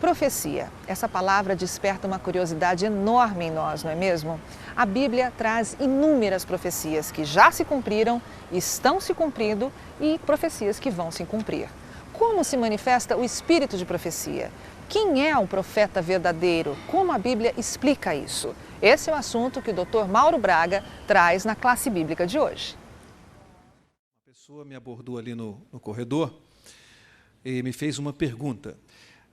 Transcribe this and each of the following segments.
Profecia. Essa palavra desperta uma curiosidade enorme em nós, não é mesmo? A Bíblia traz inúmeras profecias que já se cumpriram, estão se cumprindo e profecias que vão se cumprir. Como se manifesta o espírito de profecia? Quem é o profeta verdadeiro? Como a Bíblia explica isso? Esse é o assunto que o Dr. Mauro Braga traz na classe bíblica de hoje. Uma pessoa me abordou ali no corredor e me fez uma pergunta.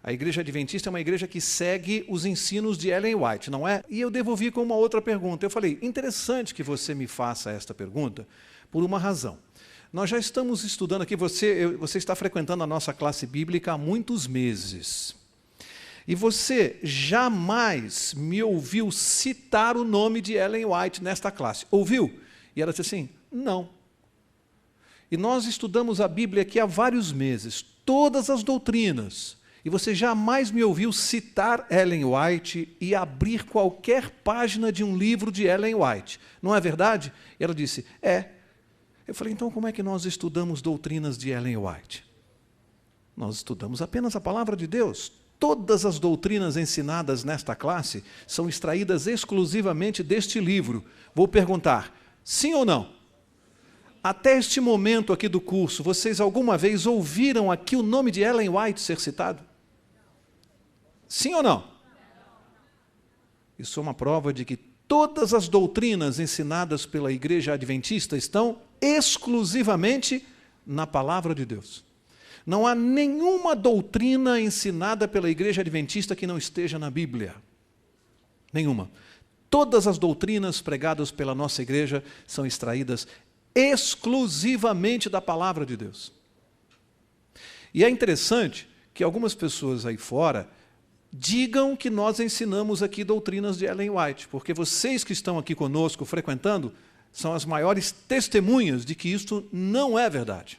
A Igreja Adventista é uma igreja que segue os ensinos de Ellen White, não é? E eu devolvi com uma outra pergunta. Eu falei, interessante que você me faça esta pergunta por uma razão. Nós já estamos estudando aqui, você está frequentando a nossa classe bíblica há muitos meses. E você jamais me ouviu citar o nome de Ellen White nesta classe. Ouviu? E ela disse assim, não. E nós estudamos a Bíblia aqui há vários meses, todas as doutrinas. E você jamais me ouviu citar Ellen White e abrir qualquer página de um livro de Ellen White. Não é verdade? E ela disse, é. Eu falei, então como é que nós estudamos doutrinas de Ellen White? Nós estudamos apenas a palavra de Deus. Todas as doutrinas ensinadas nesta classe são extraídas exclusivamente deste livro. Vou perguntar, sim ou não? Até este momento aqui do curso, vocês alguma vez ouviram aqui o nome de Ellen White ser citado? Sim ou não? Isso é uma prova de que todas as doutrinas ensinadas pela Igreja Adventista estão exclusivamente na palavra de Deus. Não há nenhuma doutrina ensinada pela Igreja Adventista que não esteja na Bíblia. Nenhuma. Todas as doutrinas pregadas pela nossa igreja são extraídas exclusivamente da palavra de Deus. E é interessante que algumas pessoas aí fora digam que nós ensinamos aqui doutrinas de Ellen White, porque vocês que estão aqui conosco frequentando são as maiores testemunhas de que isto não é verdade.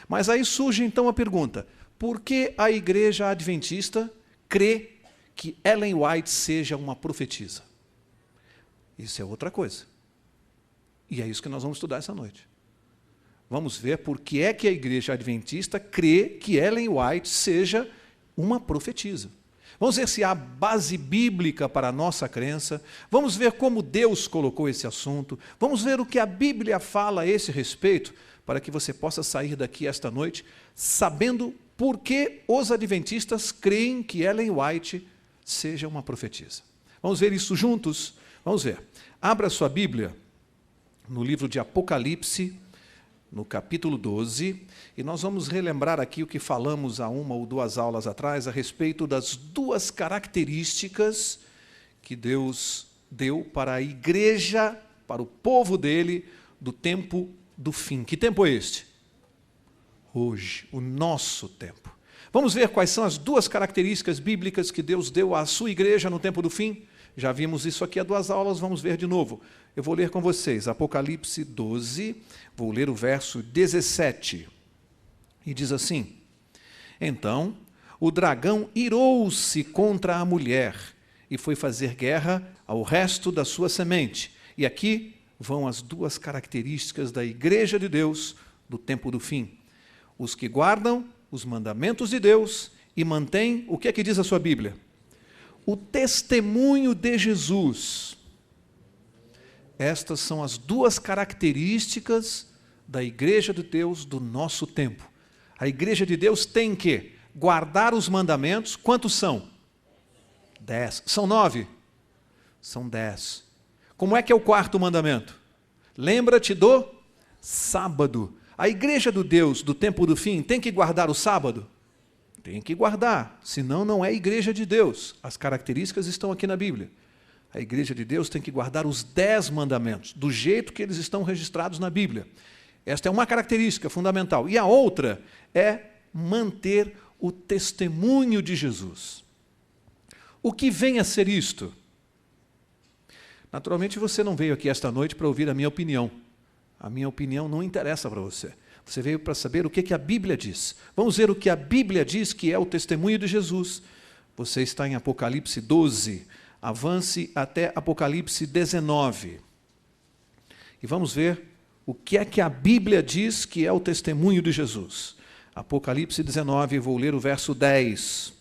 Mas aí surge então a pergunta, por que a Igreja Adventista crê que Ellen White seja uma profetisa? Isso é outra coisa. E é isso que nós vamos estudar essa noite. Vamos ver por que é que a Igreja Adventista crê que Ellen White seja uma profetisa. Vamos ver se há base bíblica para a nossa crença. Vamos ver como Deus colocou esse assunto. Vamos ver o que a Bíblia fala a esse respeito, para que você possa sair daqui esta noite sabendo por que os adventistas creem que Ellen White seja uma profetisa. Vamos ver isso juntos? Vamos ver. Abra sua Bíblia no livro de Apocalipse, no capítulo 12, e nós vamos relembrar aqui o que falamos há uma ou duas aulas atrás a respeito das duas características que Deus deu para a igreja, para o povo dele, do tempo do fim. Que tempo é este? Hoje, o nosso tempo. Vamos ver quais são as duas características bíblicas que Deus deu à sua igreja no tempo do fim? Já vimos isso aqui há duas aulas, vamos ver de novo. Eu vou ler com vocês, Apocalipse 12, vou ler o verso 17. E diz assim, então o dragão irou-se contra a mulher e foi fazer guerra ao resto da sua semente. E aqui vão as duas características da igreja de Deus do tempo do fim. Os que guardam os mandamentos de Deus e mantêm, o que é que diz a sua Bíblia? O testemunho de Jesus. Estas são as duas características da igreja de Deus do nosso tempo. A igreja de Deus tem que guardar os mandamentos. Quantos são? 10. São 9? São 10. Como é que é o quarto mandamento? Lembra-te do sábado. A igreja do Deus do tempo do fim tem que guardar o sábado? Tem que guardar, senão não é igreja de Deus. As características estão aqui na Bíblia. A igreja de Deus tem que guardar os 10 mandamentos, do jeito que eles estão registrados na Bíblia. Esta é uma característica fundamental. E a outra é manter o testemunho de Jesus. O que vem a ser isto? Naturalmente você não veio aqui esta noite para ouvir a minha opinião. A minha opinião não interessa para você. Você veio para saber o que a Bíblia diz. Vamos ver o que a Bíblia diz que é o testemunho de Jesus. Você está em Apocalipse 12. Avance até Apocalipse 19. E vamos ver o que é que a Bíblia diz que é o testemunho de Jesus. Apocalipse 19, vou ler o verso 10.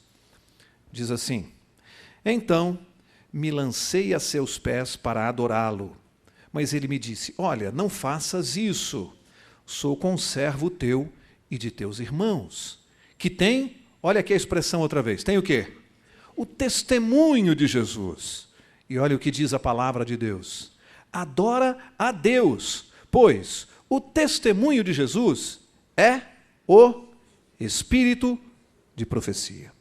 diz assim: Então me lancei a seus pés para adorá-lo. Mas ele me disse: Olha, não faças isso. Sou conservo teu e de teus irmãos, que tem, olha aqui a expressão outra vez, tem o quê? O testemunho de Jesus. E olha o que diz a palavra de Deus: adora a Deus, pois o testemunho de Jesus é o espírito de profecia.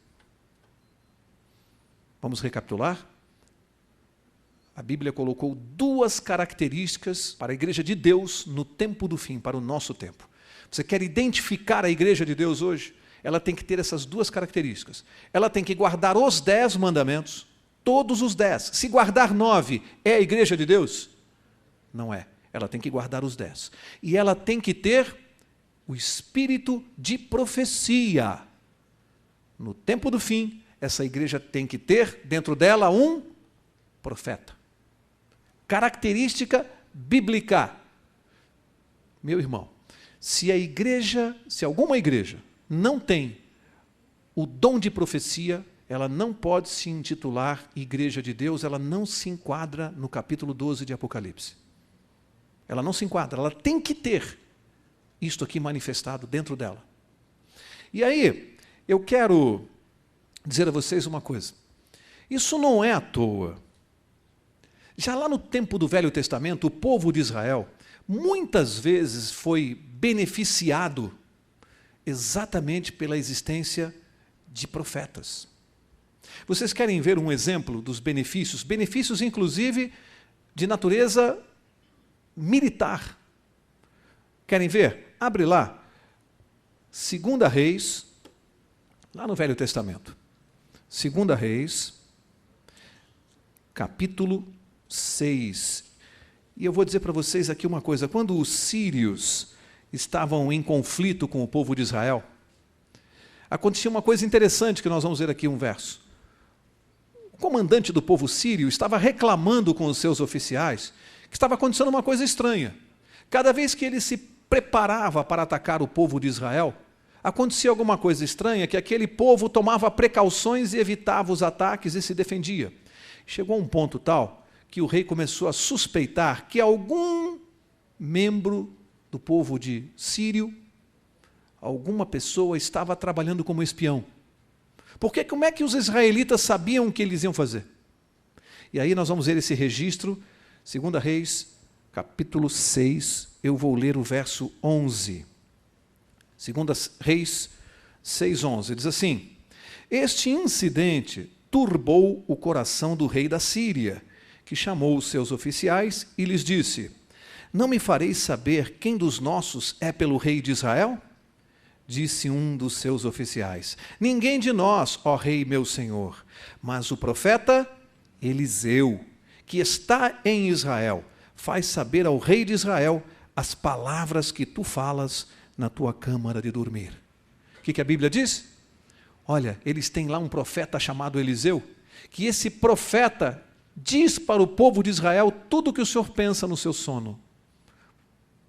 Vamos recapitular? A Bíblia colocou duas características para a igreja de Deus no tempo do fim, para o nosso tempo. Você quer identificar a igreja de Deus hoje? Ela tem que ter essas duas características. Ela tem que guardar os 10 mandamentos, todos os 10. Se guardar 9, é a igreja de Deus? Não é. Ela tem que guardar os 10. E ela tem que ter o espírito de profecia. No tempo do fim, essa igreja tem que ter dentro dela um profeta. Característica bíblica. Meu irmão, se alguma igreja não tem o dom de profecia, ela não pode se intitular igreja de Deus, ela não se enquadra no capítulo 12 de Apocalipse. Ela não se enquadra, ela tem que ter isto aqui manifestado dentro dela. E aí, eu quero dizer a vocês uma coisa. Isso não é à toa. Já lá no tempo do Velho Testamento, o povo de Israel muitas vezes foi beneficiado exatamente pela existência de profetas. Vocês querem ver um exemplo dos benefícios? Benefícios, inclusive, de natureza militar. Querem ver? Abre lá. 2 Reis, lá no Velho Testamento. 2 Reis, capítulo 6. E eu vou dizer para vocês aqui uma coisa. Quando os sírios estavam em conflito com o povo de Israel, acontecia uma coisa interessante que nós vamos ver aqui um verso. O comandante do povo sírio estava reclamando com os seus oficiais que estava acontecendo uma coisa estranha. Cada vez que ele se preparava para atacar o povo de Israel, acontecia alguma coisa estranha, que aquele povo tomava precauções e evitava os ataques e se defendia. Chegou a um ponto tal que o rei começou a suspeitar que algum membro do povo de Sírio, alguma pessoa estava trabalhando como espião. Porque como é que os israelitas sabiam o que eles iam fazer? E aí nós vamos ver esse registro, 2 Reis, capítulo 6, eu vou ler o verso 11. 2 Reis 6:11, diz assim: Este incidente turbou o coração do rei da Síria, que chamou os seus oficiais e lhes disse: Não me fareis saber quem dos nossos é pelo rei de Israel? Disse um dos seus oficiais: Ninguém de nós, ó rei meu senhor, mas o profeta Eliseu, que está em Israel, faz saber ao rei de Israel as palavras que tu falas na tua câmara de dormir. O que a Bíblia diz? Olha, eles têm lá um profeta chamado Eliseu, que esse profeta diz para o povo de Israel tudo o que o Senhor pensa no seu sono.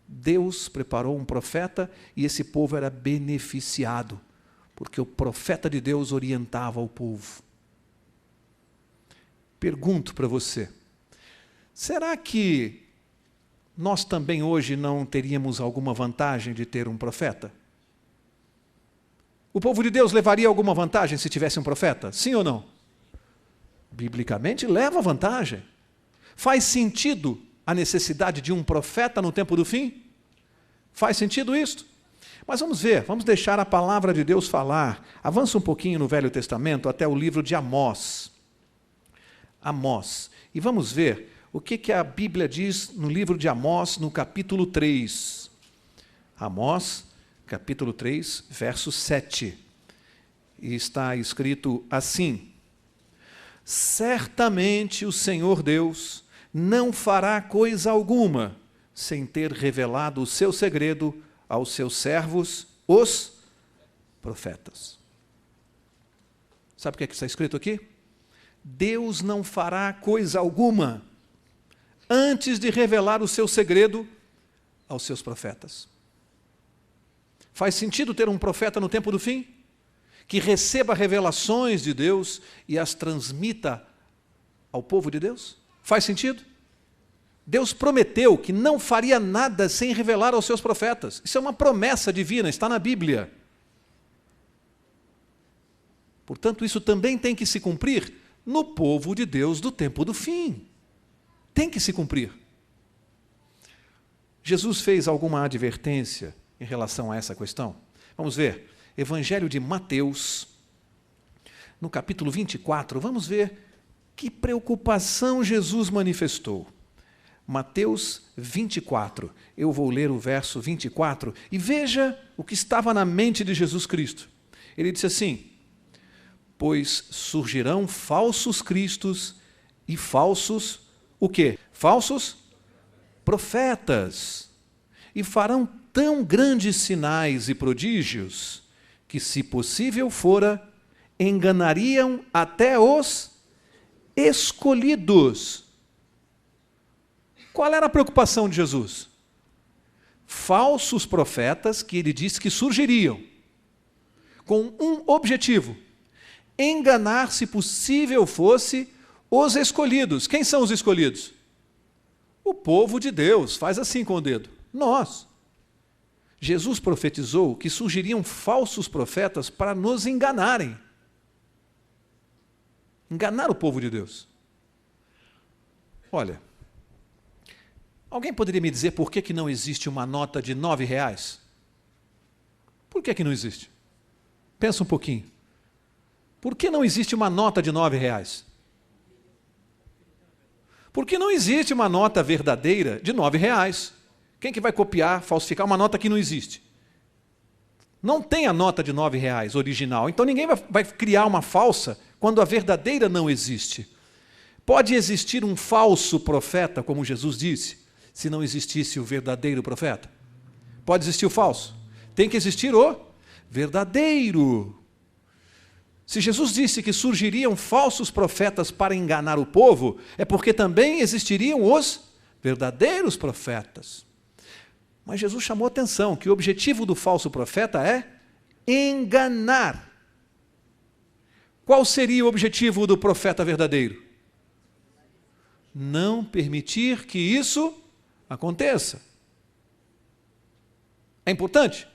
Deus preparou um profeta e esse povo era beneficiado, porque o profeta de Deus orientava o povo. Pergunto para você, será que nós também hoje não teríamos alguma vantagem de ter um profeta? O povo de Deus levaria alguma vantagem se tivesse um profeta? Sim ou não? Biblicamente leva vantagem. Faz sentido a necessidade de um profeta no tempo do fim? Faz sentido isso? Mas vamos ver, vamos deixar a palavra de Deus falar. Avança um pouquinho no Velho Testamento até o livro de Amós. Amós. E vamos ver o que a Bíblia diz no livro de Amós, no capítulo 3. Amós, capítulo 3, verso 7. E está escrito assim: Certamente o Senhor Deus não fará coisa alguma sem ter revelado o seu segredo aos seus servos, os profetas. Sabe o que está escrito aqui? Deus não fará coisa alguma antes de revelar o seu segredo aos seus profetas. Faz sentido ter um profeta no tempo do fim? que receba revelações de Deus e as transmita ao povo de Deus? Faz sentido? Deus prometeu que não faria nada sem revelar aos seus profetas. Isso é uma promessa divina, está na Bíblia. Portanto, isso também tem que se cumprir no povo de Deus do tempo do fim. Tem que se cumprir. Jesus fez alguma advertência em relação a essa questão? Vamos ver. Evangelho de Mateus, no capítulo 24, vamos ver que preocupação Jesus manifestou. Mateus 24, eu vou ler o verso 24 e veja o que estava na mente de Jesus Cristo. Ele disse assim: pois surgirão falsos cristos e falsos, o quê? Falsos profetas, e farão tão grandes sinais e prodígios, que, se possível fora, enganariam até os escolhidos. Qual era a preocupação de Jesus? Falsos profetas que ele disse que surgiriam, com um objetivo: enganar, se possível fosse, os escolhidos. Quem são os escolhidos? O povo de Deus. Faz assim com o dedo. Nós. Jesus profetizou que surgiriam falsos profetas para nos enganarem. Enganar o povo de Deus. Olha, alguém poderia me dizer por que não existe uma nota de R$9? Por que não existe? Pensa um pouquinho. Por que não existe uma nota de R$9? Porque não existe uma nota verdadeira de R$9. Quem que vai copiar, falsificar uma nota que não existe? Não tem a nota de R$9 original, então ninguém vai criar uma falsa quando a verdadeira não existe. Pode existir um falso profeta, como Jesus disse, se não existisse o verdadeiro profeta? Pode existir o falso? Tem que existir o verdadeiro. Se Jesus disse que surgiriam falsos profetas para enganar o povo, é porque também existiriam os verdadeiros profetas. Mas Jesus chamou a atenção que o objetivo do falso profeta é enganar. Qual seria o objetivo do profeta verdadeiro? Não permitir que isso aconteça. É importante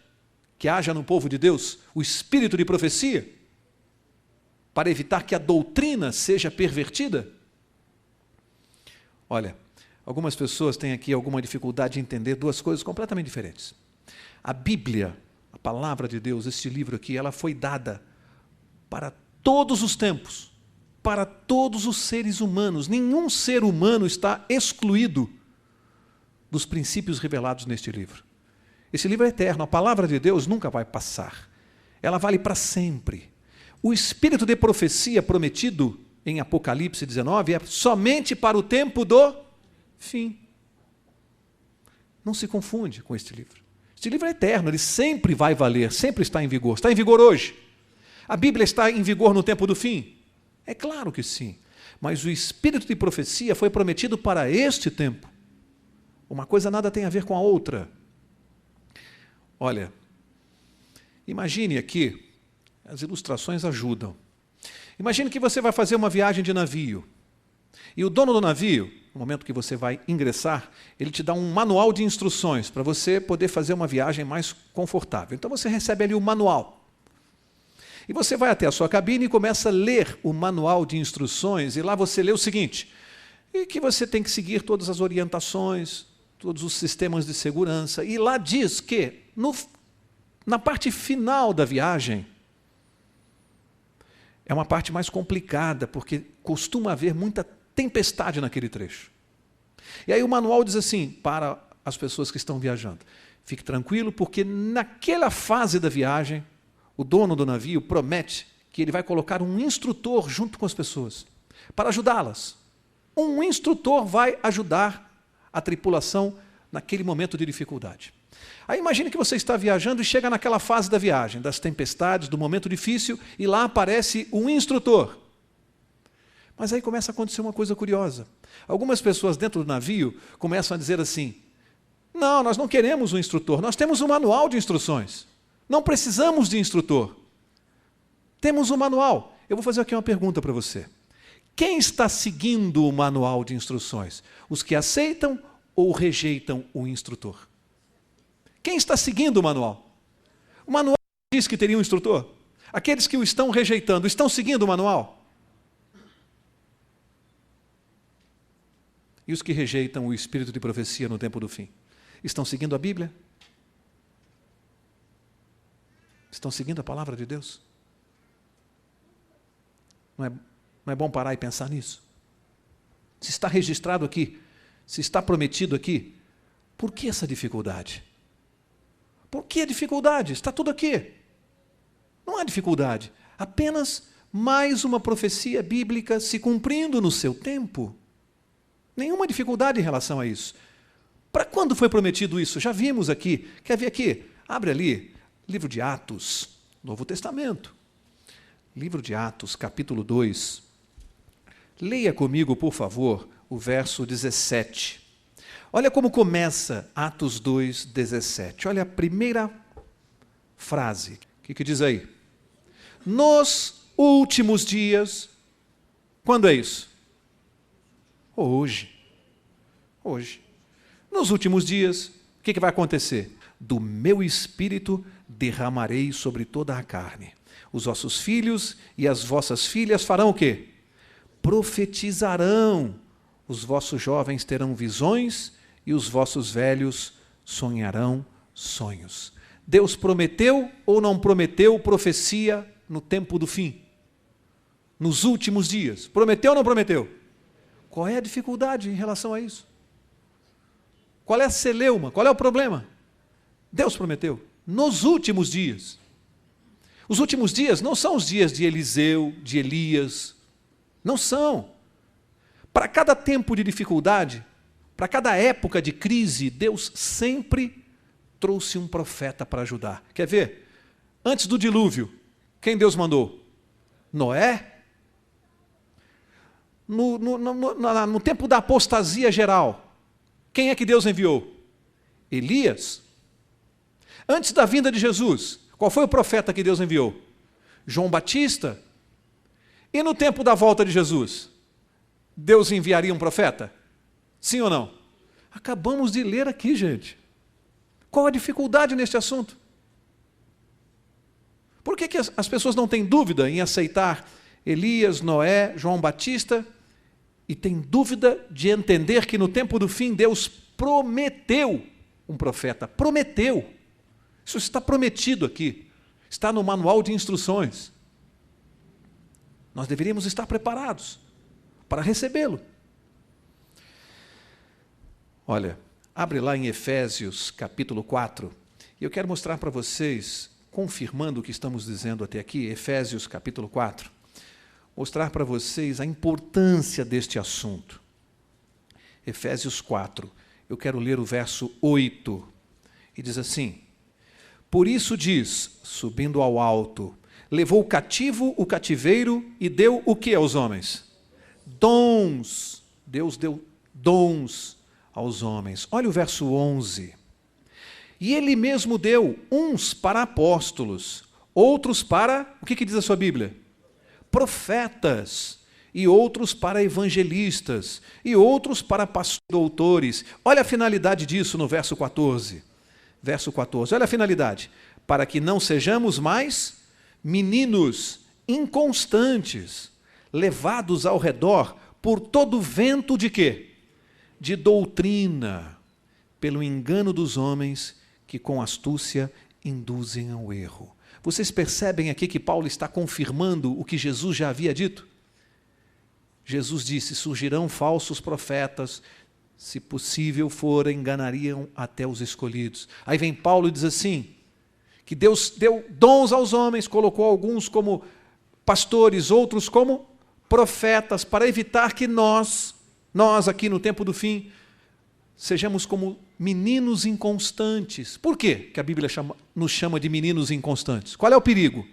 que haja no povo de Deus o espírito de profecia, para evitar que a doutrina seja pervertida? Olha, algumas pessoas têm aqui alguma dificuldade de entender duas coisas completamente diferentes. A Bíblia, a palavra de Deus, este livro aqui, ela foi dada para todos os tempos, para todos os seres humanos. Nenhum ser humano está excluído dos princípios revelados neste livro. Esse livro é eterno, a palavra de Deus nunca vai passar. Ela vale para sempre. O espírito de profecia prometido em Apocalipse 19 é somente para o tempo do fim. Não se confunde com este livro. Este livro é eterno, ele sempre vai valer, sempre está em vigor. Está em vigor hoje? A Bíblia está em vigor no tempo do fim? É claro que sim. Mas o espírito de profecia foi prometido para este tempo. Uma coisa nada tem a ver com a outra. Olha, imagine aqui, as ilustrações ajudam. Imagine que você vai fazer uma viagem de navio. E o dono do navio, no momento que você vai ingressar, ele te dá um manual de instruções para você poder fazer uma viagem mais confortável. Então você recebe ali o manual. E você vai até a sua cabine e começa a ler o manual de instruções, e lá você lê o seguinte: e que você tem que seguir todas as orientações, todos os sistemas de segurança. E lá diz que, na parte final da viagem, é uma parte mais complicada, porque costuma haver muita tempestade naquele trecho. E aí o manual diz assim, para as pessoas que estão viajando: fique tranquilo, porque naquela fase da viagem, o dono do navio promete que ele vai colocar um instrutor junto com as pessoas, para ajudá-las. Um instrutor vai ajudar a tripulação naquele momento de dificuldade. Aí imagine que você está viajando e chega naquela fase da viagem, das tempestades, do momento difícil, e lá aparece um instrutor. Mas aí começa a acontecer uma coisa curiosa. Algumas pessoas dentro do navio começam a dizer assim: não, nós não queremos um instrutor, nós temos um manual de instruções. Não precisamos de instrutor. Temos um manual. Eu vou fazer aqui uma pergunta para você. Quem está seguindo o manual de instruções? Os que aceitam ou rejeitam o instrutor? Quem está seguindo o manual? O manual diz que teria um instrutor. Aqueles que o estão rejeitando, estão seguindo o manual? E os que rejeitam o espírito de profecia no tempo do fim? Estão seguindo a Bíblia? Estão seguindo a palavra de Deus? Não é bom parar e pensar nisso? Se está registrado aqui, se está prometido aqui, por que essa dificuldade? Por que a dificuldade? Está tudo aqui. Não há dificuldade. Apenas mais uma profecia bíblica se cumprindo no seu tempo. Nenhuma dificuldade em relação a isso. Para quando foi prometido isso? Já vimos aqui. Quer ver aqui? Abre ali, livro de Atos, Novo Testamento. Livro de Atos, capítulo 2. Leia comigo, por favor, o verso 17. Olha como começa Atos 2, 17. Olha a primeira frase. O que diz aí? Nos últimos dias. Quando é isso? Hoje. Hoje. Nos últimos dias, o que vai acontecer? Do meu espírito derramarei sobre toda a carne. Os vossos filhos e as vossas filhas farão o quê? Profetizarão. Os vossos jovens terão visões e os vossos velhos sonharão sonhos. Deus prometeu ou não prometeu profecia no tempo do fim? Nos últimos dias. Prometeu ou não prometeu? Qual é a dificuldade em relação a isso? Qual é a celeuma? Qual é o problema? Deus prometeu. Nos últimos dias. Os últimos dias não são os dias de Eliseu, de Elias. Não são. Para cada tempo de dificuldade, para cada época de crise, Deus sempre trouxe um profeta para ajudar. Quer ver? Antes do dilúvio, quem Deus mandou? Noé. No tempo da apostasia geral, quem é que Deus enviou? Elias. Antes da vinda de Jesus, qual foi o profeta que Deus enviou? João Batista. E no tempo da volta de Jesus, Deus enviaria um profeta? Sim ou não? Acabamos de ler aqui, gente. Qual a dificuldade neste assunto? Por que as pessoas não têm dúvida em aceitar Elias, Noé, João Batista, e têm dúvida de entender que no tempo do fim Deus prometeu um profeta? Prometeu. Isso está prometido aqui. Está no manual de instruções. Nós deveríamos estar preparados para recebê-lo. Olha, abre lá em Efésios, capítulo 4, e eu quero mostrar para vocês, confirmando o que estamos dizendo até aqui, Efésios, capítulo 4, mostrar para vocês a importância deste assunto. Efésios 4, eu quero ler o verso 8, e diz assim: por isso diz, subindo ao alto, levou cativo o cativeiro e deu o que aos homens? Dons. Deus deu dons aos homens. Olha o verso 11. E ele mesmo deu uns para apóstolos, outros para, o que diz a sua Bíblia? Profetas, e outros para evangelistas, e outros para pastores e doutores. Olha a finalidade disso no verso 14. Verso 14, olha a finalidade. Para que não sejamos mais meninos inconstantes, levados ao redor por todo vento de quê? De doutrina, pelo engano dos homens que com astúcia induzem ao erro. Vocês percebem aqui que Paulo está confirmando o que Jesus já havia dito? Jesus disse, surgirão falsos profetas, se possível for, enganariam até os escolhidos. Aí vem Paulo e diz assim, que Deus deu dons aos homens, colocou alguns como pastores, outros como profetas, para evitar que nós aqui no tempo do fim, sejamos como meninos inconstantes. Por quê que a Bíblia nos chama de meninos inconstantes? Qual é o perigo?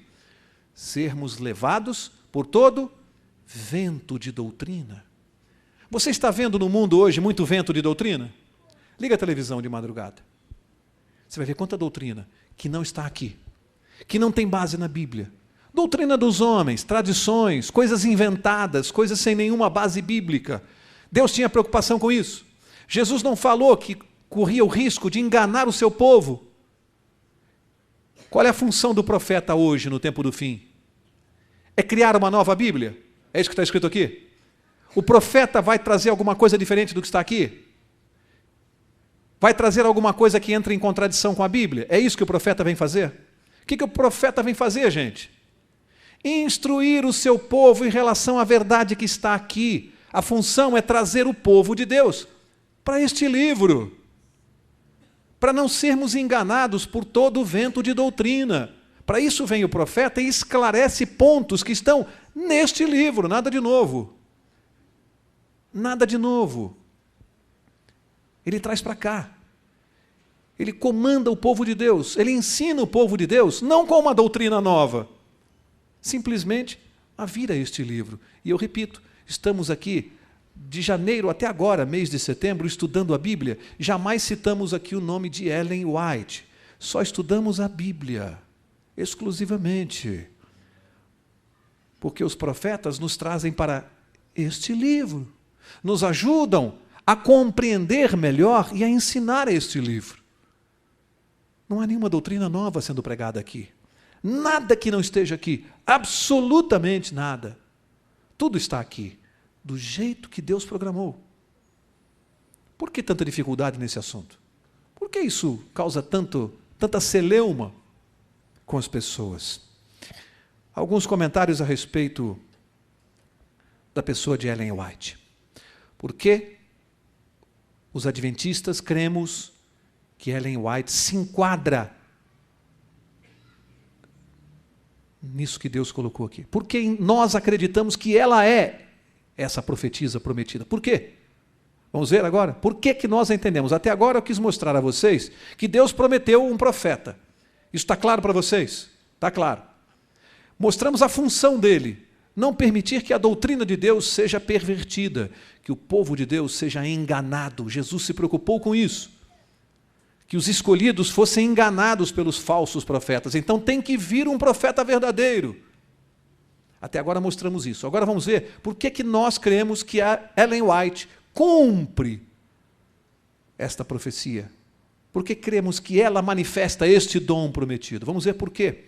Sermos levados por todo vento de doutrina. Você está vendo no mundo hoje muito vento de doutrina? Liga a televisão de madrugada. Você vai ver quanta doutrina que não está aqui, que não tem base na Bíblia. Doutrina dos homens, tradições, coisas inventadas, coisas sem nenhuma base bíblica. Deus tinha preocupação com isso. Jesus não falou que corria o risco de enganar o seu povo. Qual é a função do profeta hoje, no tempo do fim? É criar uma nova Bíblia? É isso que está escrito aqui? O profeta vai trazer alguma coisa diferente do que está aqui? Vai trazer alguma coisa que entre em contradição com a Bíblia? É isso que o profeta vem fazer? O que o profeta vem fazer, gente? Instruir o seu povo em relação à verdade que está aqui. A função é trazer o povo de Deus para este livro, para não sermos enganados por todo o vento de doutrina. Para isso vem o profeta e esclarece pontos que estão neste livro, nada de novo. Nada de novo. Ele traz para cá. Ele comanda o povo de Deus, ele ensina o povo de Deus, não com uma doutrina nova, simplesmente a vir a este livro. E eu repito, estamos aqui de janeiro até agora, mês de setembro, estudando a Bíblia. Jamais citamos aqui o nome de Ellen White. Só estudamos a Bíblia, exclusivamente. Porque os profetas nos trazem para este livro. Nos ajudam a compreender melhor e a ensinar este livro. Não há nenhuma doutrina nova sendo pregada aqui. Nada que não esteja aqui. Absolutamente nada. Tudo está aqui. Do jeito que Deus programou. Por que tanta dificuldade nesse assunto? Por que isso causa tanta celeuma com as pessoas? Alguns comentários a respeito da pessoa de Ellen White. Por que os adventistas cremos que Ellen White se enquadra nisso que Deus colocou aqui? Por que nós acreditamos que ela é essa profetisa prometida? Por quê? Vamos ver agora? Por que nós entendemos? Até agora eu quis mostrar a vocês que Deus prometeu um profeta. Isso está claro para vocês? Está claro. Mostramos a função dele. Não permitir que a doutrina de Deus seja pervertida, que o povo de Deus seja enganado. Jesus se preocupou com isso. Que os escolhidos fossem enganados pelos falsos profetas. Então tem que vir um profeta verdadeiro. Até agora mostramos isso. Agora vamos ver por que nós cremos que a Ellen White cumpre esta profecia. Por que cremos que ela manifesta este dom prometido? Vamos ver por quê.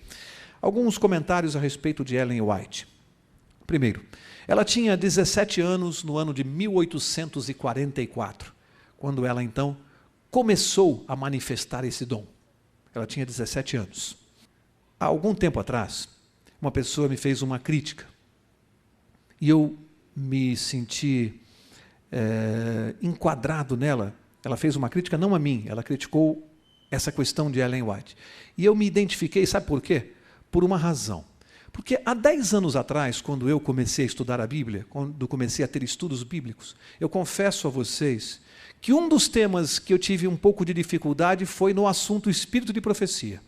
Alguns comentários a respeito de Ellen White. Primeiro, ela tinha 17 anos no ano de 1844, quando ela então começou a manifestar esse dom. Ela tinha 17 anos. Há algum tempo atrás, uma pessoa me fez uma crítica e eu me senti enquadrado nela. Ela fez uma crítica não a mim, ela criticou essa questão de Ellen White. E eu me identifiquei, sabe por quê? Por uma razão. Porque há 10 anos atrás, quando eu comecei a estudar a Bíblia, quando comecei a ter estudos bíblicos, eu confesso a vocês que um dos temas que eu tive um pouco de dificuldade foi no assunto espírito de profecia.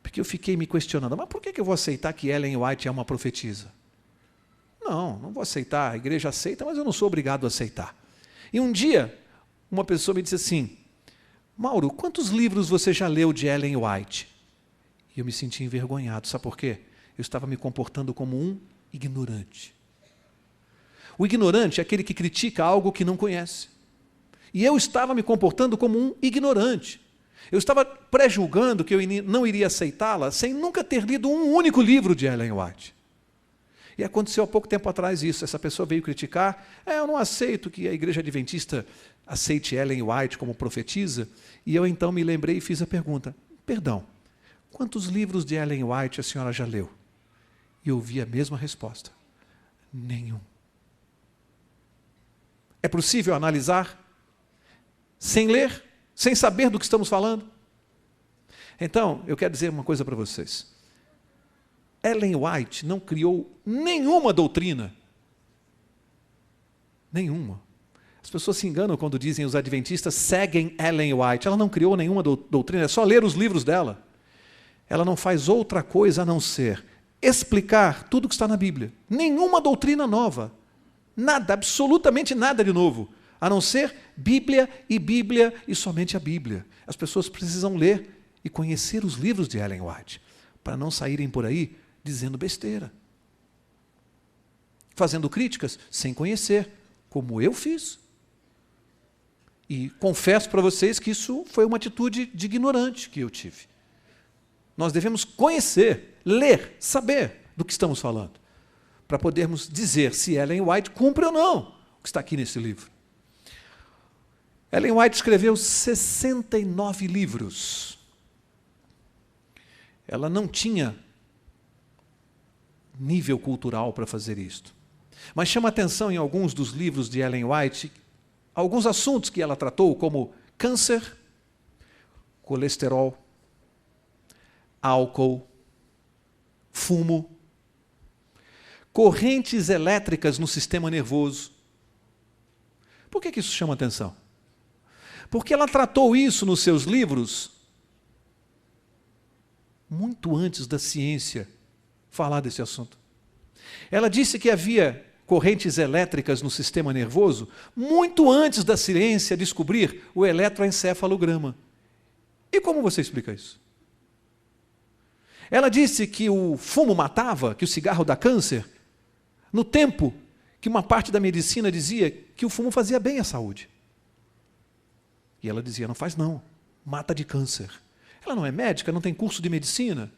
Porque eu fiquei me questionando, mas por que eu vou aceitar que Ellen White é uma profetisa? Não vou aceitar, a igreja aceita, mas eu não sou obrigado a aceitar. E um dia, uma pessoa me disse assim, Mauro, quantos livros você já leu de Ellen White? E eu me senti envergonhado, sabe por quê? Eu estava me comportando como um ignorante. O ignorante é aquele que critica algo que não conhece. E eu estava me comportando como um ignorante. Eu estava pré-julgando que eu não iria aceitá-la sem nunca ter lido um único livro de Ellen White. E aconteceu há pouco tempo atrás isso. Essa pessoa veio criticar. Eu não aceito que a igreja adventista aceite Ellen White como profetisa. E eu então me lembrei e fiz a pergunta, perdão, quantos livros de Ellen White a senhora já leu? E eu ouvi a mesma resposta, nenhum. É possível analisar sem ler, sem saber do que estamos falando? Então, eu quero dizer uma coisa para vocês. Ellen White não criou nenhuma doutrina. Nenhuma. As pessoas se enganam quando dizem os adventistas seguem Ellen White. Ela não criou nenhuma doutrina, é só ler os livros dela. Ela não faz outra coisa a não ser explicar tudo que está na Bíblia. Nenhuma doutrina nova. Nada, absolutamente nada de novo. A não ser Bíblia e somente a Bíblia. As pessoas precisam ler e conhecer os livros de Ellen White. para não saírem por aí dizendo besteira, fazendo críticas sem conhecer, como eu fiz. E confesso para vocês que isso foi uma atitude de ignorante que eu tive. Nós devemos conhecer, ler, saber do que estamos falando, para podermos dizer se Ellen White cumpre ou não o que está aqui nesse livro. Ellen White escreveu 69 livros. Ela não tinha nível cultural para fazer isto. Mas chama atenção em alguns dos livros de Ellen White, alguns assuntos que ela tratou, como câncer, colesterol, álcool, fumo, correntes elétricas no sistema nervoso. Por que isso chama atenção? Porque ela tratou isso nos seus livros muito antes da ciência falar desse assunto. Ela disse que havia correntes elétricas no sistema nervoso muito antes da ciência descobrir o eletroencefalograma. E como você explica isso? Ela disse que o fumo matava, que o cigarro dá câncer, no tempo que uma parte da medicina dizia que o fumo fazia bem à saúde. E ela dizia, não faz não, mata de câncer. Ela não é médica, não tem curso de medicina.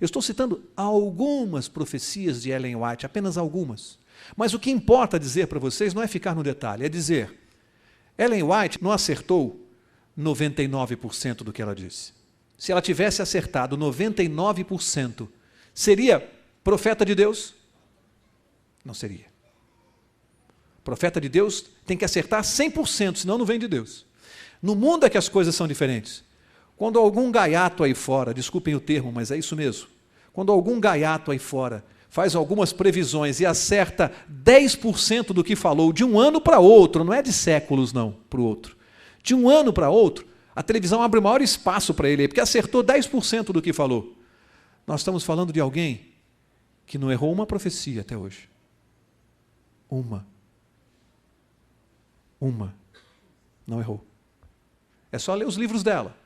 Eu estou citando algumas profecias de Ellen White, apenas algumas. Mas o que importa dizer para vocês não é ficar no detalhe, é dizer, Ellen White não acertou 99% do que ela disse. Se ela tivesse acertado 99%, seria profeta de Deus? Não seria. Profeta de Deus tem que acertar 100%, senão não vem de Deus. No mundo é que as coisas são diferentes. Quando algum gaiato aí fora, desculpem o termo, mas é isso mesmo, quando algum gaiato aí fora faz algumas previsões e acerta 10% do que falou de um ano para outro, não é de séculos não, para o outro, de um ano para outro, a televisão abre o maior espaço para ele, porque acertou 10% do que falou. Nós estamos falando de alguém que não errou uma profecia até hoje. Uma. Não errou. É só ler os livros dela.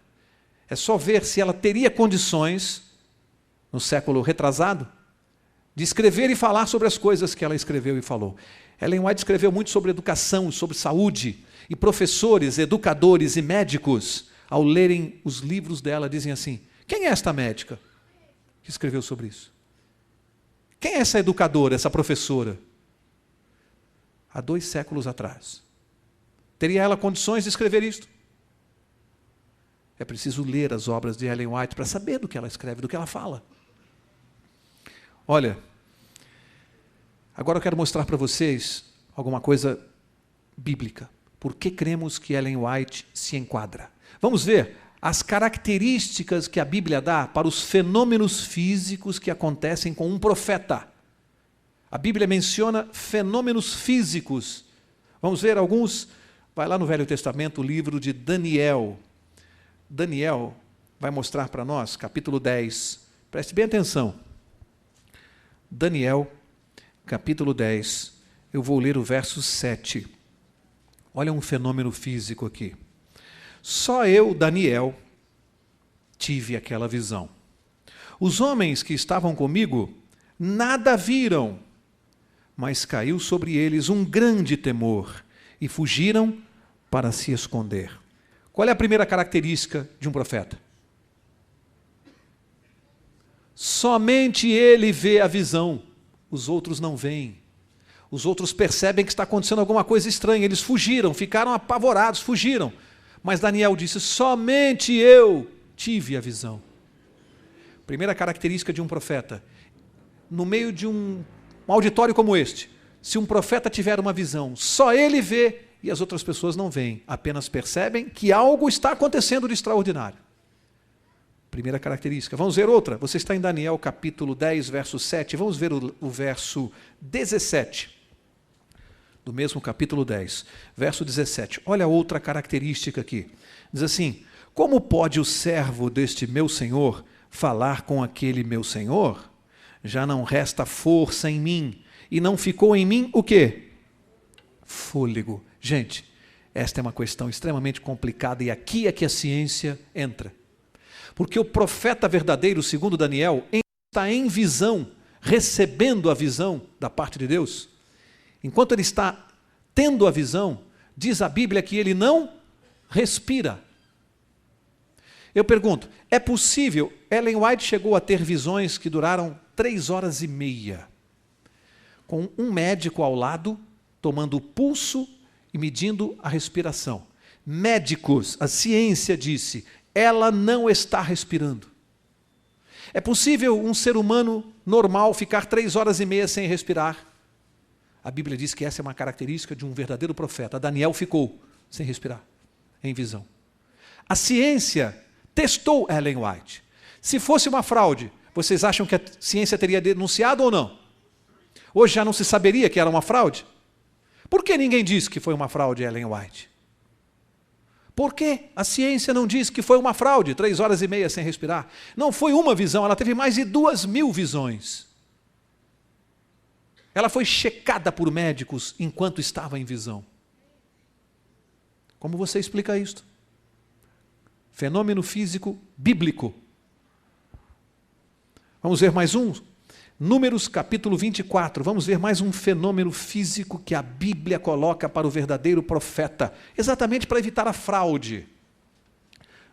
É só ver se ela teria condições, no século retrasado, de escrever e falar sobre as coisas que ela escreveu e falou. Ellen White escreveu muito sobre educação, sobre saúde, e professores, educadores e médicos, ao lerem os livros dela, dizem assim, quem é esta médica que escreveu sobre isso? Quem é essa educadora, essa professora? Há 2 séculos atrás. Teria ela condições de escrever isto? É preciso ler as obras de Ellen White para saber do que ela escreve, do que ela fala. Olha, agora eu quero mostrar para vocês alguma coisa bíblica. Por que cremos que Ellen White se enquadra? Vamos ver as características que a Bíblia dá para os fenômenos físicos que acontecem com um profeta. A Bíblia menciona fenômenos físicos. Vamos ver alguns. Vai lá no Velho Testamento, o livro de Daniel. Daniel vai mostrar para nós, capítulo 10. Preste bem atenção. Daniel, capítulo 10. Eu vou ler o verso 7. Olha um fenômeno físico aqui. Só eu, Daniel, tive aquela visão. Os homens que estavam comigo nada viram, mas caiu sobre eles um grande temor e fugiram para se esconder. Qual é a primeira característica de um profeta? Somente ele vê a visão, os outros não veem. Os outros percebem que está acontecendo alguma coisa estranha, eles fugiram, ficaram apavorados, fugiram. Mas Daniel disse, somente eu tive a visão. Primeira característica de um profeta, no meio de um auditório como este, se um profeta tiver uma visão, só ele vê e as outras pessoas não veem, apenas percebem que algo está acontecendo de extraordinário. Primeira característica. Vamos ver outra. Você está em Daniel capítulo 10, verso 7. Vamos ver o verso 17. Do mesmo capítulo 10, verso 17. Olha outra característica aqui. Diz assim, como pode o servo deste meu senhor falar com aquele meu senhor? Já não resta força em mim, e não ficou em mim o quê? Fôlego. Gente, esta é uma questão extremamente complicada, e aqui é que a ciência entra. Porque o profeta verdadeiro, segundo Daniel, está em visão, recebendo a visão da parte de Deus. Enquanto ele está tendo a visão, diz a Bíblia que ele não respira. Eu pergunto, é possível? Ellen White chegou a ter visões que duraram 3 horas e meia, com um médico ao lado, tomando o pulso e medindo a respiração. Médicos, a ciência disse, ela não está respirando. É possível um ser humano normal ficar 3 horas e meia sem respirar? A Bíblia diz que essa é uma característica de um verdadeiro profeta. Daniel ficou sem respirar, em visão. A ciência testou Ellen White. Se fosse uma fraude, vocês acham que a ciência teria denunciado ou não? Hoje já não se saberia que era uma fraude? Por que ninguém disse que foi uma fraude, Ellen White? Por que a ciência não diz que foi uma fraude, 3 horas e meia sem respirar? Não foi uma visão, ela teve mais de 2.000 visões. Ela foi checada por médicos enquanto estava em visão. Como você explica isto? Fenômeno físico bíblico. Vamos ver mais um? Números capítulo 24, vamos ver mais um fenômeno físico que a Bíblia coloca para o verdadeiro profeta, exatamente para evitar a fraude.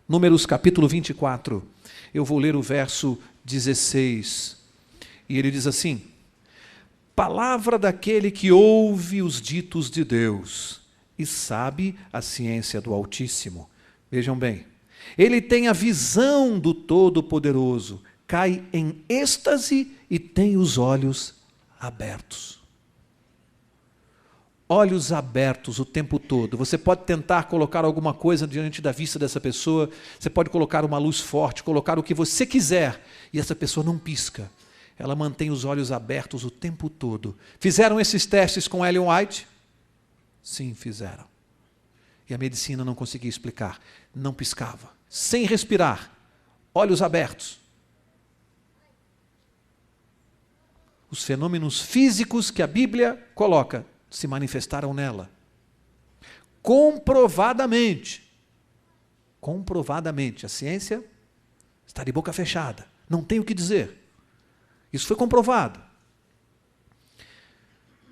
Números capítulo 24, eu vou ler o verso 16, e ele diz assim: palavra daquele que ouve os ditos de Deus e sabe a ciência do Altíssimo. Vejam bem, ele tem a visão do Todo-Poderoso, cai em êxtase e tem os olhos abertos. Olhos abertos o tempo todo. Você pode tentar colocar alguma coisa diante da vista dessa pessoa, você pode colocar uma luz forte, colocar o que você quiser, e essa pessoa não pisca. Ela mantém os olhos abertos o tempo todo. Fizeram esses testes com Ellen White? Sim, fizeram. E a medicina não conseguia explicar. Não piscava. Sem respirar. Olhos abertos. Os fenômenos físicos que a Bíblia coloca se manifestaram nela. Comprovadamente. Comprovadamente. A ciência está de boca fechada. Não tem o que dizer. Isso foi comprovado.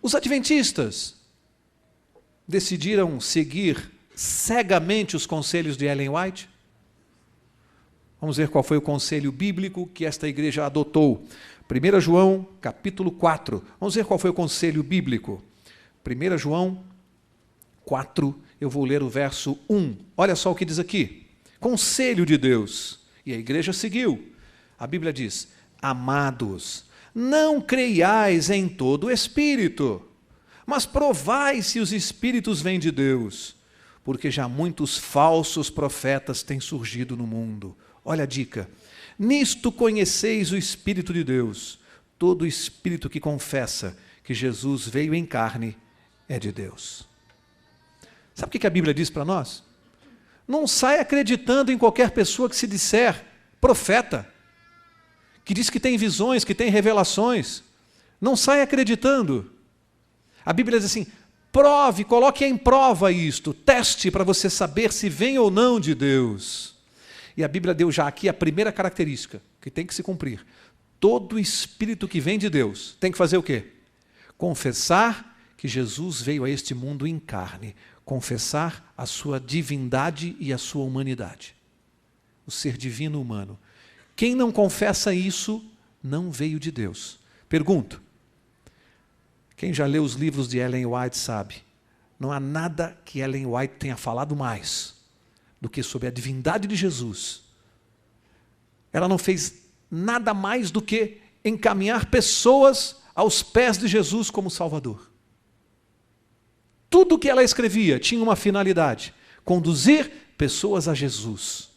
Os adventistas decidiram seguir cegamente os conselhos de Ellen White. Vamos ver qual foi o conselho bíblico que esta igreja adotou. 1 João, capítulo 4. Vamos ver qual foi o conselho bíblico. 1 João 4, eu vou ler o verso 1. Olha só o que diz aqui. Conselho de Deus. E a igreja seguiu. A Bíblia diz: amados, não creiais em todo espírito, mas provai se os espíritos vêm de Deus, porque já muitos falsos profetas têm surgido no mundo. Olha a dica. Nisto conheceis o Espírito de Deus. Todo espírito que confessa que Jesus veio em carne é de Deus. Sabe o que a Bíblia diz para nós? Não sai acreditando em qualquer pessoa que se disser profeta, que diz que tem visões, que tem revelações. Não sai acreditando. A Bíblia diz assim: prove, coloque em prova isto, teste para você saber se vem ou não de Deus. E a Bíblia deu já aqui a primeira característica que tem que se cumprir. Todo espírito que vem de Deus tem que fazer o quê? Confessar que Jesus veio a este mundo em carne, confessar a sua divindade e a sua humanidade, o ser divino humano. Quem não confessa isso não veio de Deus. Pergunto, quem já leu os livros de Ellen White sabe, não há nada que Ellen White tenha falado mais do que sobre a divindade de Jesus. Ela não fez nada mais do que encaminhar pessoas aos pés de Jesus como Salvador. Tudo que ela escrevia tinha uma finalidade: conduzir pessoas a Jesus.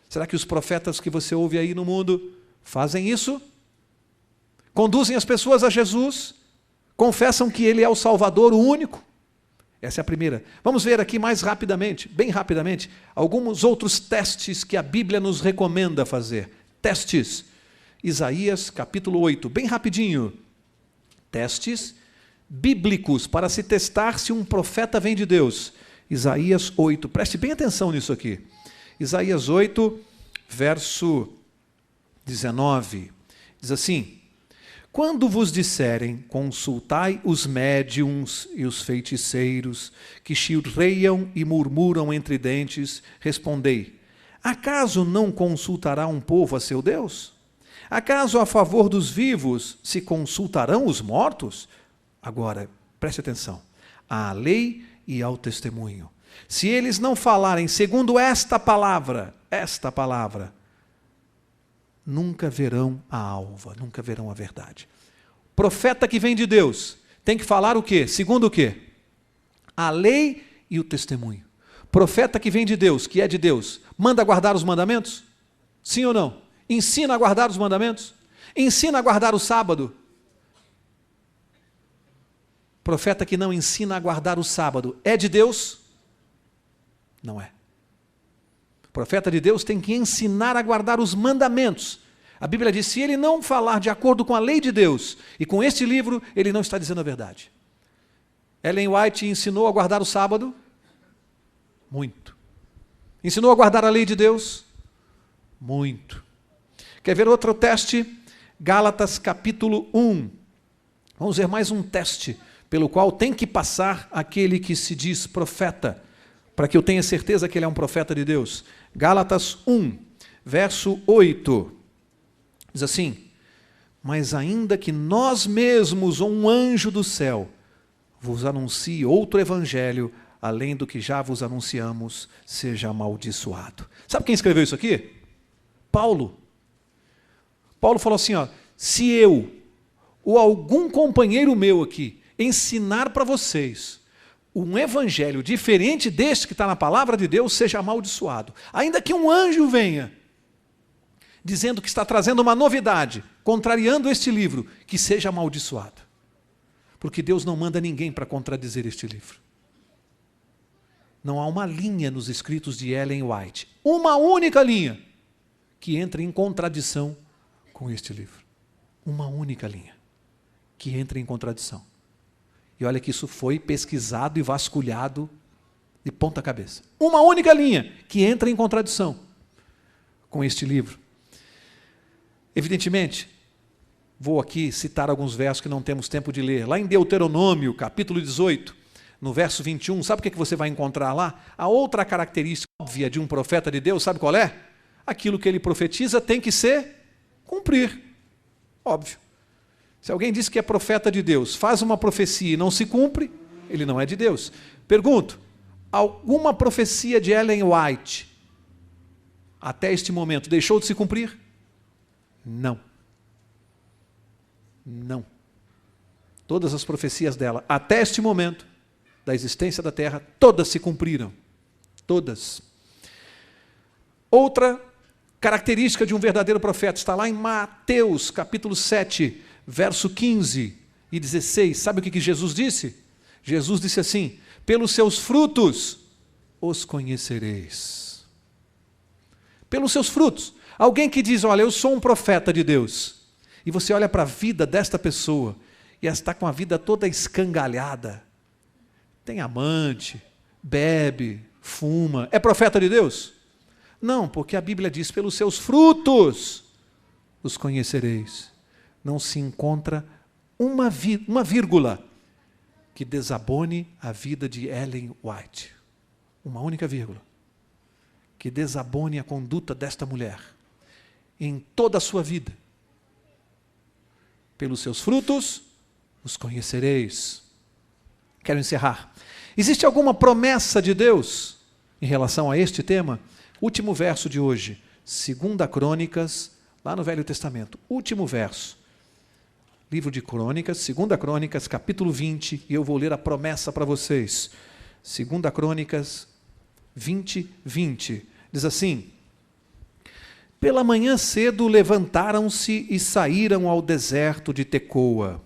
Será que os profetas que você ouve aí no mundo fazem isso? Conduzem as pessoas a Jesus? Confessam que Ele é o Salvador, o único? Essa é a primeira. Vamos ver aqui mais rapidamente, bem rapidamente, alguns outros testes que a Bíblia nos recomenda fazer. Testes. Isaías capítulo 8, bem rapidinho. Testes bíblicos para se testar se um profeta vem de Deus. Isaías 8, preste bem atenção nisso aqui. Isaías 8, verso 19, diz assim: quando vos disserem, consultai os médiuns e os feiticeiros, que chilreiam e murmuram entre dentes, respondei: acaso não consultará um povo a seu Deus? Acaso a favor dos vivos se consultarão os mortos? Agora, preste atenção, à lei e ao testemunho. Se eles não falarem segundo esta palavra, nunca verão a alva, nunca verão a verdade. Profeta que vem de Deus tem que falar o quê? Segundo o quê? A lei e o testemunho. Profeta que vem de Deus, que é de Deus, manda guardar os mandamentos? Sim ou não? Ensina a guardar os mandamentos? Ensina a guardar o sábado? Profeta que não ensina a guardar o sábado é de Deus? Não é. Profeta de Deus tem que ensinar a guardar os mandamentos. A Bíblia diz, se ele não falar de acordo com a lei de Deus, e com este livro, ele não está dizendo a verdade. Ellen White ensinou a guardar o sábado? Muito. Ensinou a guardar a lei de Deus? Muito. Quer ver outro teste? Gálatas capítulo 1. Vamos ver mais um teste, pelo qual tem que passar aquele que se diz profeta, para que eu tenha certeza que ele é um profeta de Deus. Gálatas 1, verso 8, diz assim: mas ainda que nós mesmos, ou um anjo do céu, vos anuncie outro evangelho, além do que já vos anunciamos, seja amaldiçoado. Sabe quem escreveu isso aqui? Paulo. Paulo falou assim, ó, se eu, ou algum companheiro meu aqui, ensinar para vocês um evangelho diferente deste que está na palavra de Deus, seja amaldiçoado. Ainda que um anjo venha, dizendo que está trazendo uma novidade, contrariando este livro, que seja amaldiçoado. Porque Deus não manda ninguém para contradizer este livro. Não há uma linha nos escritos de Ellen White, uma única linha, que entra em contradição com este livro. Uma única linha, que entra em contradição. E olha que isso foi pesquisado e vasculhado de ponta cabeça. Uma única linha que entra em contradição com este livro. Evidentemente, vou aqui citar alguns versos que não temos tempo de ler. Lá em Deuteronômio, capítulo 18, no verso 21, sabe o que você vai encontrar lá? A outra característica óbvia de um profeta de Deus, sabe qual é? Aquilo que ele profetiza tem que ser cumprir. Óbvio. Se alguém diz que é profeta de Deus, faz uma profecia e não se cumpre, ele não é de Deus. Pergunto, alguma profecia de Ellen White, até este momento, deixou de se cumprir? Não. Não. Todas as profecias dela, até este momento, da existência da terra, todas se cumpriram. Todas. Outra característica de um verdadeiro profeta está lá em Mateus, capítulo 7, verso 15 e 16, sabe o que Jesus disse? Jesus disse assim, pelos seus frutos os conhecereis. Pelos seus frutos. Alguém que diz, olha, eu sou um profeta de Deus, e você olha para a vida desta pessoa, e ela está com a vida toda escangalhada, tem amante, bebe, fuma, é profeta de Deus? Não, porque a Bíblia diz, pelos seus frutos os conhecereis. Não se encontra uma vírgula que desabone a vida de Ellen White. Uma única vírgula. Que desabone a conduta desta mulher em toda a sua vida. Pelos seus frutos os conhecereis. Quero encerrar. Existe alguma promessa de Deus em relação a este tema? Último verso de hoje, 2 Crônicas, lá no Velho Testamento. Último verso. Livro de Crônicas, 2 Crônicas, capítulo 20, e eu vou ler a promessa para vocês. 2 Crônicas 20, 20. Diz assim, pela manhã cedo levantaram-se e saíram ao deserto de Tecoa.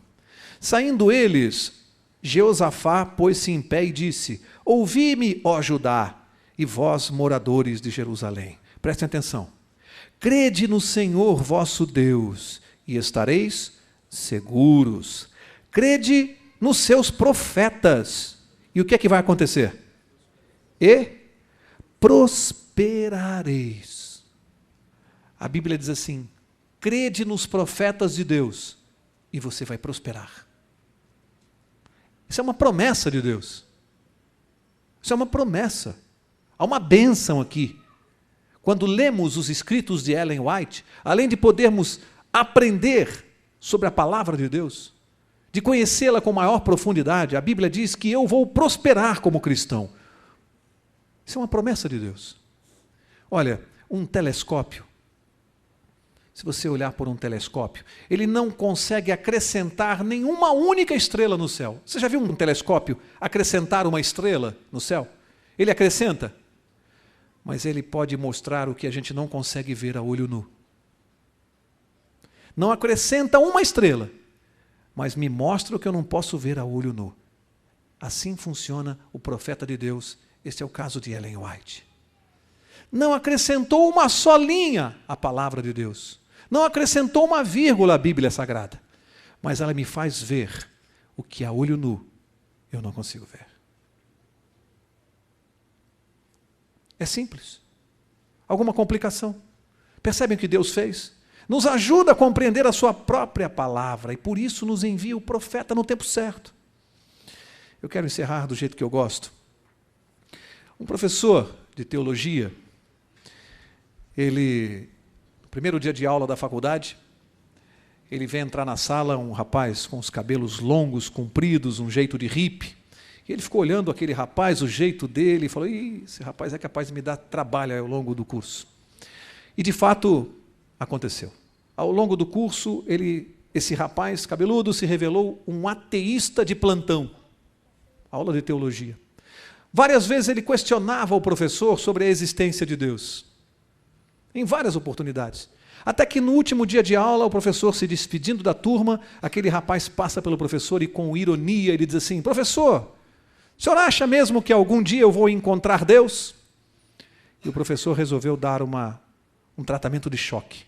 Saindo eles, Jeosafá pôs-se em pé e disse, ouvi-me, ó Judá, e vós, moradores de Jerusalém. Prestem atenção. Crede no Senhor vosso Deus, e estareis seguros. Crede nos seus profetas. E o que é que vai acontecer? E prosperareis. A Bíblia diz assim: crede nos profetas de Deus e você vai prosperar. Isso é uma promessa de Deus. Isso é uma promessa. Há uma bênção aqui. Quando lemos os escritos de Ellen White, além de podermos aprender sobre a palavra de Deus, de conhecê-la com maior profundidade, a Bíblia diz que eu vou prosperar como cristão. Isso é uma promessa de Deus. Olha, um telescópio, se você olhar por um telescópio, ele não consegue acrescentar nenhuma única estrela no céu. Você já viu um telescópio acrescentar uma estrela no céu? Ele acrescenta, mas ele pode mostrar o que a gente não consegue ver a olho nu. Não acrescenta uma estrela, mas me mostra o que eu não posso ver a olho nu. Assim funciona o profeta de Deus. Este é o caso de Ellen White. Não acrescentou uma só linha à palavra de Deus. Não acrescentou uma vírgula à Bíblia Sagrada. Mas ela me faz ver o que a olho nu eu não consigo ver. É simples. Alguma complicação? Percebem o que Deus fez? Nos ajuda a compreender a sua própria palavra e por isso nos envia o profeta no tempo certo. Eu quero encerrar do jeito que eu gosto. Um professor de teologia, no primeiro dia de aula da faculdade, ele vem entrar na sala, um rapaz com os cabelos longos, compridos, um jeito de hippie. E ele ficou olhando aquele rapaz, o jeito dele, e falou: esse rapaz é capaz de me dar trabalho ao longo do curso. E de fato, aconteceu. Ao longo do curso, esse rapaz cabeludo se revelou um ateísta de plantão. Aula de teologia. Várias vezes ele questionava o professor sobre a existência de Deus. Em várias oportunidades. Até que no último dia de aula, o professor se despedindo da turma, aquele rapaz passa pelo professor e com ironia ele diz assim: professor, o senhor acha mesmo que algum dia eu vou encontrar Deus? E o professor resolveu dar um tratamento de choque.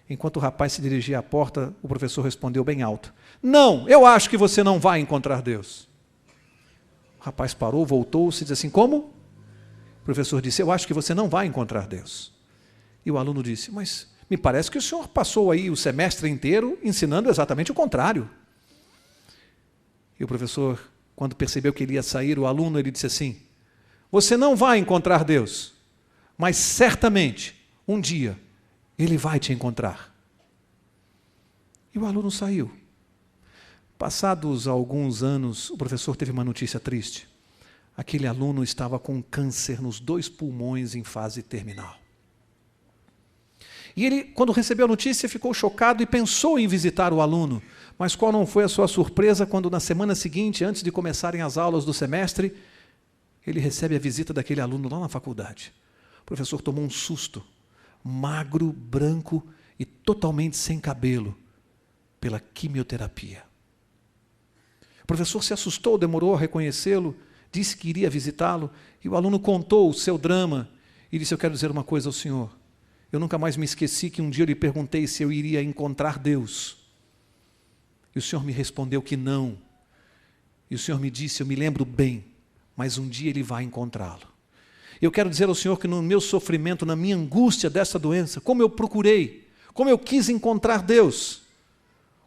Enquanto o rapaz se dirigia à porta, o professor respondeu bem alto: não, eu acho que você não vai encontrar Deus. O rapaz parou, voltou-se e disse assim: como? O professor disse: eu acho que você não vai encontrar Deus. E o aluno disse: mas me parece que o senhor passou aí o semestre inteiro ensinando exatamente o contrário. E o professor, quando percebeu que ele ia sair, o aluno, ele disse assim: você não vai encontrar Deus, mas certamente, um dia, Ele vai te encontrar. E o aluno saiu. Passados alguns anos, o professor teve uma notícia triste. Aquele aluno estava com câncer nos 2 pulmões em fase terminal. E ele, quando recebeu a notícia, ficou chocado e pensou em visitar o aluno. Mas qual não foi a sua surpresa quando, na semana seguinte, antes de começarem as aulas do semestre, ele recebe a visita daquele aluno lá na faculdade. O professor tomou um susto, magro, branco e totalmente sem cabelo, pela quimioterapia. O professor se assustou, demorou a reconhecê-lo, disse que iria visitá-lo, e o aluno contou o seu drama e disse: eu quero dizer uma coisa ao senhor. Eu nunca mais me esqueci que um dia eu lhe perguntei se eu iria encontrar Deus. E o senhor me respondeu que não. E o senhor me disse: eu me lembro bem, mas um dia ele vai encontrá-lo. Eu quero dizer ao senhor que no meu sofrimento, na minha angústia dessa doença, como eu procurei, como eu quis encontrar Deus,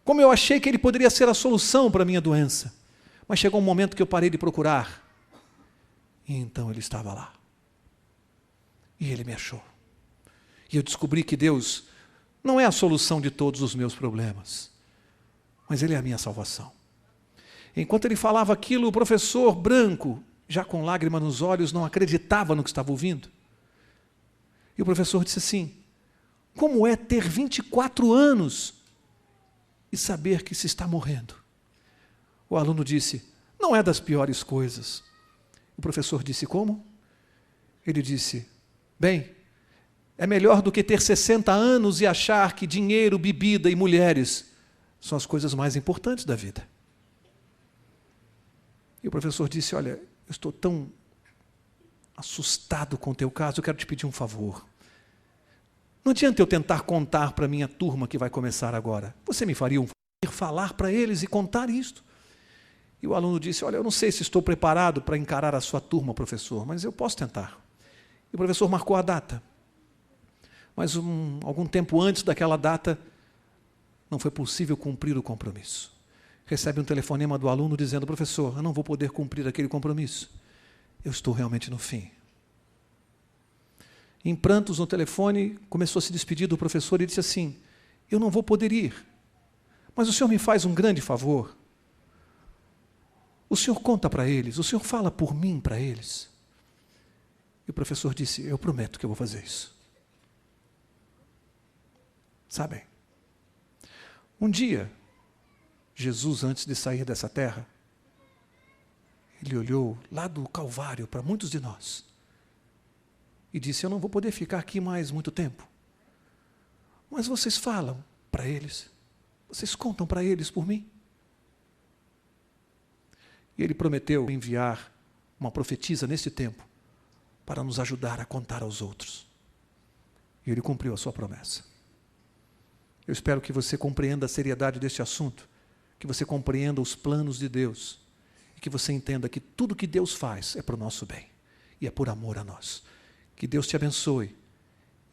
como eu achei que Ele poderia ser a solução para a minha doença. Mas chegou um momento que eu parei de procurar. E então Ele estava lá. E Ele me achou. E eu descobri que Deus não é a solução de todos os meus problemas, mas Ele é a minha salvação. Enquanto ele falava aquilo, o professor branco, já com lágrima nos olhos, não acreditava no que estava ouvindo. E o professor disse assim: como é ter 24 anos e saber que se está morrendo? O aluno disse: não é das piores coisas. O professor disse: como? Ele disse: bem, é melhor do que ter 60 anos e achar que dinheiro, bebida e mulheres são as coisas mais importantes da vida. E o professor disse: olha, eu estou tão assustado com o teu caso, eu quero te pedir um favor. Não adianta eu tentar contar para a minha turma que vai começar agora. Você me faria um favor, falar para eles e contar isto? E o aluno disse: olha, eu não sei se estou preparado para encarar a sua turma, professor, mas eu posso tentar. E o professor marcou a data. mas algum tempo antes daquela data não foi possível cumprir o compromisso. Recebe um telefonema do aluno dizendo: professor, eu não vou poder cumprir aquele compromisso. Eu estou realmente no fim. Em prantos no telefone, começou a se despedir do professor e disse assim: eu não vou poder ir, mas o senhor me faz um grande favor. O senhor conta para eles, o senhor fala por mim para eles. E o professor disse: eu prometo que eu vou fazer isso. Sabem, um dia, Jesus, antes de sair dessa terra, ele olhou lá do Calvário para muitos de nós e disse: eu não vou poder ficar aqui mais muito tempo, mas vocês falam para eles, vocês contam para eles por mim. E ele prometeu enviar uma profetisa nesse tempo para nos ajudar a contar aos outros. E ele cumpriu a sua promessa. Eu espero que você compreenda a seriedade deste assunto, que você compreenda os planos de Deus e que você entenda que tudo que Deus faz é para o nosso bem e é por amor a nós. Que Deus te abençoe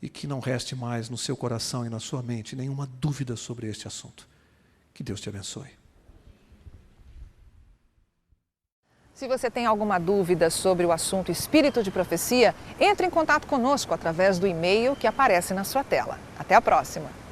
e que não reste mais no seu coração e na sua mente nenhuma dúvida sobre este assunto. Que Deus te abençoe. Se você tem alguma dúvida sobre o assunto Espírito de Profecia, entre em contato conosco através do e-mail que aparece na sua tela. Até a próxima!